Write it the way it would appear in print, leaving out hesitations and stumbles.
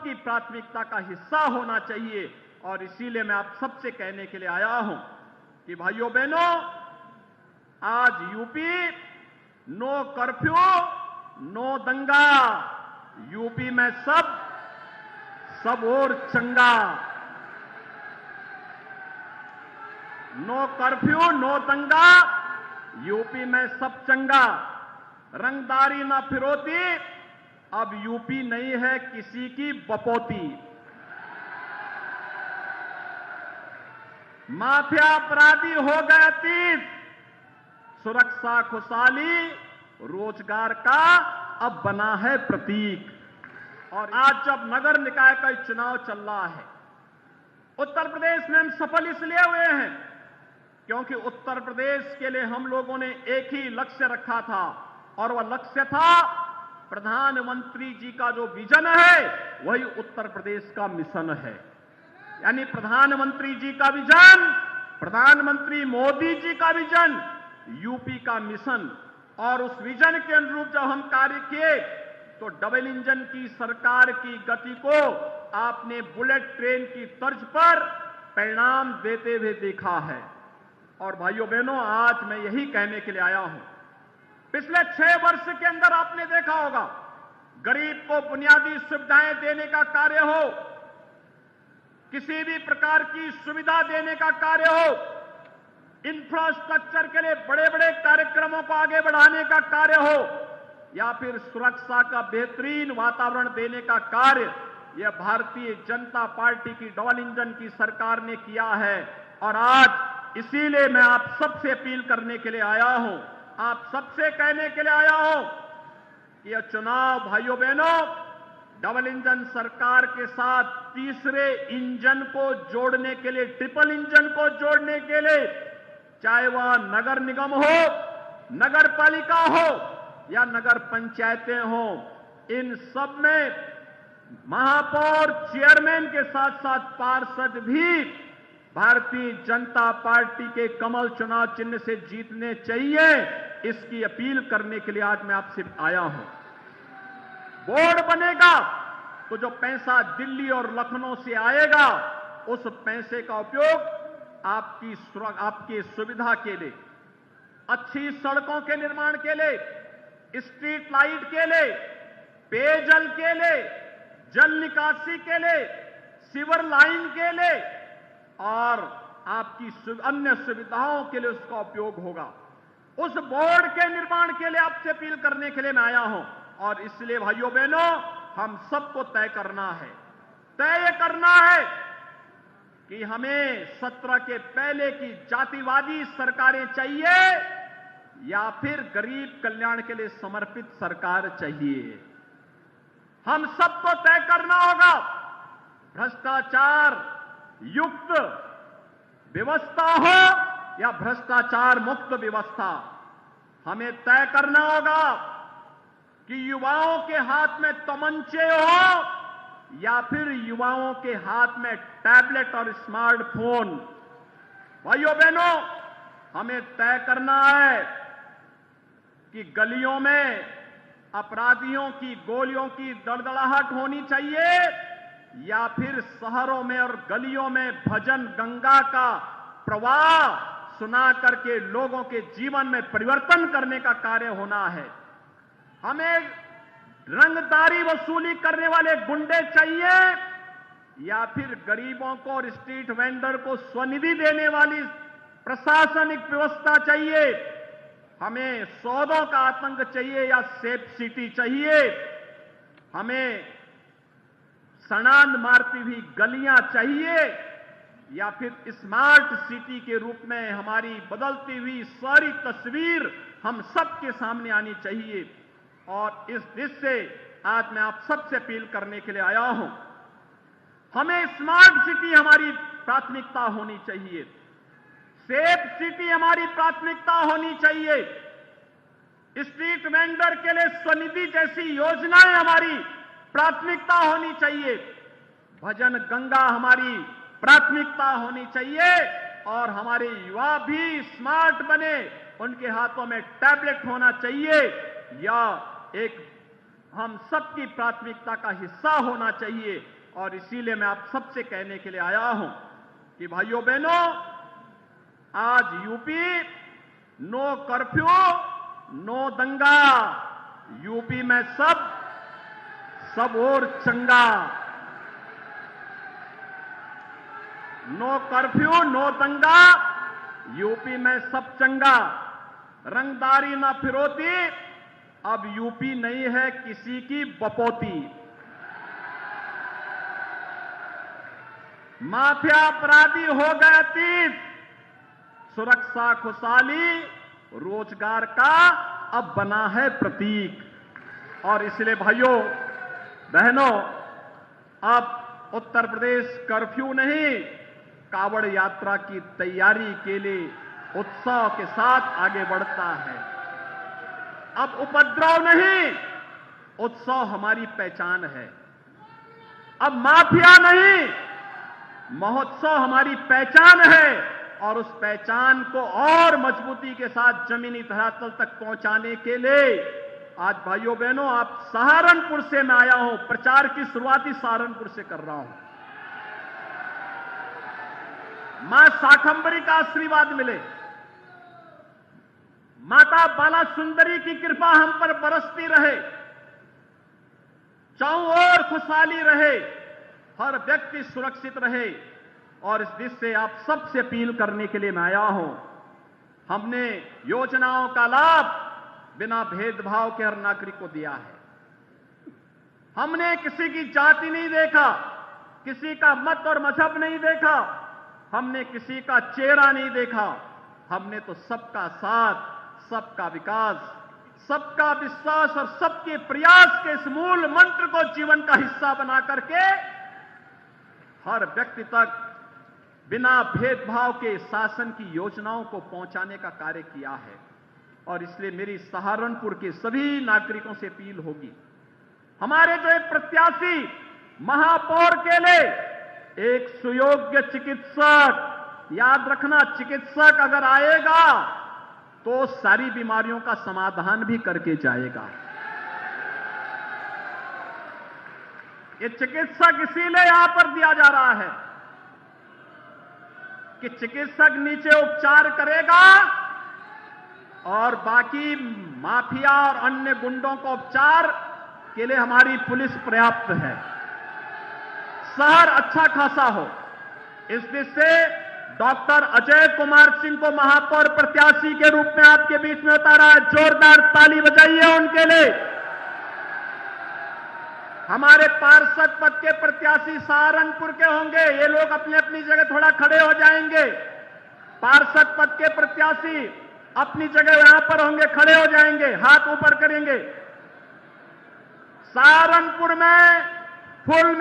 सबकी प्राथमिकता का हिस्सा होना चाहिए। और इसीलिए मैं आप सबसे कहने के लिए आया हूं कि भाइयों बहनों, आज यूपी नो कर्फ्यू, नो दंगा, यूपी में सब और चंगा। नो कर्फ्यू, नो दंगा, यूपी में सब चंगा। रंगदारी ना फिरौती, अब यूपी नहीं है किसी की बपौती। माफिया अपराधी हो गए अतीत, सुरक्षा खुशहाली रोजगार का अब बना है प्रतीक। और आज जब नगर निकाय का चुनाव चल रहा है, उत्तर प्रदेश में हम सफल इसलिए हुए हैं क्योंकि उत्तर प्रदेश के लिए हम लोगों ने एक ही लक्ष्य रखा था, और वह लक्ष्य था प्रधानमंत्री जी का जो विजन है वही उत्तर प्रदेश का मिशन है। यानी प्रधानमंत्री जी का विजन, प्रधानमंत्री मोदी जी का विजन, यूपी का मिशन। और उस विजन के अनुरूप जब हम कार्य किए तो डबल इंजन की सरकार की गति को आपने बुलेट ट्रेन की तर्ज पर परिणाम देते हुए देखा है। और भाइयों बहनों, आज मैं यही कहने के लिए आया हूं, पिछले 6 वर्ष के अंदर आपने देखा होगा, गरीब को बुनियादी सुविधाएं देने का कार्य हो, किसी भी प्रकार की सुविधा देने का कार्य हो, इंफ्रास्ट्रक्चर के लिए बड़े बड़े कार्यक्रमों को आगे बढ़ाने का कार्य हो, या फिर सुरक्षा का बेहतरीन वातावरण देने का कार्य, यह भारतीय जनता पार्टी की डबल इंजन की सरकार ने किया है। और आज इसीलिए मैं आप सबसे अपील करने के लिए आया हूं, आप सबसे कहने के लिए आया हूं कि यह चुनाव भाइयों बहनों, डबल इंजन सरकार के साथ तीसरे इंजन को जोड़ने के लिए, ट्रिपल इंजन को जोड़ने के लिए, चाहे वह नगर निगम हो, नगर पालिका हो या नगर पंचायतें हो, इन सब में महापौर, चेयरमैन के साथ साथ पार्षद भी भारतीय जनता पार्टी के कमल चुनाव चिन्ह से जीतने चाहिए। इसकी अपील करने के लिए आज मैं आपसे आया हूं। बोर्ड बनेगा तो जो पैसा दिल्ली और लखनऊ से आएगा, उस पैसे का उपयोग आपकी सुविधा के लिए, अच्छी सड़कों के निर्माण के लिए, स्ट्रीट लाइट के लिए, पेयजल के लिए, जल निकासी के लिए, सीवर लाइन के लिए और आपकी अन्य सुविधाओं के लिए उसका उपयोग होगा। उस बोर्ड के निर्माण के लिए आपसे अपील करने के लिए मैं आया हूं। और इसलिए भाइयों बहनों, हम सबको तय करना है कि हमें 17 के पहले की जातिवादी सरकारें चाहिए या फिर गरीब कल्याण के लिए समर्पित सरकार चाहिए। हम सबको तय करना होगा। भ्रष्टाचार युक्त व्यवस्था हो या भ्रष्टाचार मुक्त व्यवस्था, हमें तय करना होगा कि युवाओं के हाथ में तमंचे हो या फिर युवाओं के हाथ में टैबलेट और स्मार्टफोन। भाइयों बहनों, हमें तय करना है कि गलियों में अपराधियों की गोलियों की दड़दड़ाहट होनी चाहिए या फिर शहरों में और गलियों में भजन गंगा का प्रवाह सुना करके लोगों के जीवन में परिवर्तन करने का कार्य होना है। हमें रंगदारी वसूली करने वाले गुंडे चाहिए या फिर गरीबों को और स्ट्रीट वेंडर को स्वनिधि देने वाली प्रशासनिक व्यवस्था चाहिए। हमें सौदों का आतंक चाहिए या सेफ सिटी चाहिए। हमें सड़ांध मारती हुई गलियां चाहिए या फिर स्मार्ट सिटी के रूप में हमारी बदलती हुई सारी तस्वीर हम सबके सामने आनी चाहिए। और इस दृष्टि से आज मैं आप सबसे अपील करने के लिए आया हूं। हमें स्मार्ट सिटी हमारी प्राथमिकता होनी चाहिए, सेफ सिटी हमारी प्राथमिकता होनी चाहिए, स्ट्रीट वेंडर के लिए स्वनिधि जैसी योजनाएं हमारी प्राथमिकता होनी चाहिए, भजन गंगा हमारी प्राथमिकता होनी चाहिए और हमारे युवा भी स्मार्ट बने, उनके हाथों में टैबलेट होना चाहिए या एक हम सबकी प्राथमिकता का हिस्सा होना चाहिए। और इसीलिए मैं आप सबसे कहने के लिए आया हूं कि भाइयों बहनों, आज यूपी नो कर्फ्यू, नो दंगा। यूपी में सब और चंगा। नो कर्फ्यू, नो दंगा, यूपी में सब चंगा। रंगदारी ना फिरौती, अब यूपी नहीं है किसी की बपौती। माफिया अपराधी हो गए अतीत, सुरक्षा खुशहाली रोजगार का अब बना है प्रतीक। और इसलिए भाइयों बहनों, अब उत्तर प्रदेश कर्फ्यू नहीं, कावड़ यात्रा की तैयारी के लिए उत्साह के साथ आगे बढ़ता है। अब उपद्रव नहीं, उत्सव हमारी पहचान है। अब माफिया नहीं, महोत्सव हमारी पहचान है। और उस पहचान को और मजबूती के साथ जमीनी धरातल तक पहुंचाने के लिए आज भाइयों बहनों, आप सहारनपुर से मैं आया हूं। प्रचार की शुरुआत ही सहारनपुर से कर रहा हूं। मां शाकंभरी का आशीर्वाद मिले, माता बाला सुंदरी की कृपा हम पर बरसती रहे, चारों ओर खुशहाली रहे, हर व्यक्ति सुरक्षित रहे। और इस दिशा से आप सबसे अपील करने के लिए मैं आया हूं। हमने योजनाओं का लाभ बिना भेदभाव के हर नागरिक को दिया है। हमने किसी की जाति नहीं देखा, किसी का मत और मजहब नहीं देखा, हमने किसी का चेहरा नहीं देखा। हमने तो सबका साथ, सबका विकास, सबका विश्वास और सबके प्रयास के इस मूल मंत्र को जीवन का हिस्सा बना करके हर व्यक्ति तक बिना भेदभाव के शासन की योजनाओं को पहुंचाने का कार्य किया है। और इसलिए मेरी सहारनपुर के सभी नागरिकों से अपील होगी, हमारे जो एक प्रत्याशी महापौर के लिए एक सुयोग्य चिकित्सक, याद रखना चिकित्सक अगर आएगा तो सारी बीमारियों का समाधान भी करके जाएगा। ये चिकित्सक इसीलिए यहां पर दिया जा रहा है कि चिकित्सक नीचे उपचार करेगा और बाकी माफिया और अन्य गुंडों को उपचार के लिए हमारी पुलिस पर्याप्त है। शहर अच्छा खासा हो, इस दिशा से डॉक्टर अजय कुमार सिंह को महापौर प्रत्याशी के रूप में आपके बीच में उतारा है। जोरदार ताली बजाइए उनके लिए। हमारे पार्षद पद के प्रत्याशी सहारनपुर के होंगे। ये लोग अपनी अपनी जगह थोड़ा खड़े हो जाएंगे। पार्षद पद के प्रत्याशी अपनी जगह यहां पर होंगे, खड़े हो जाएंगे, हाथ ऊपर करेंगे। सहारनपुर में फुल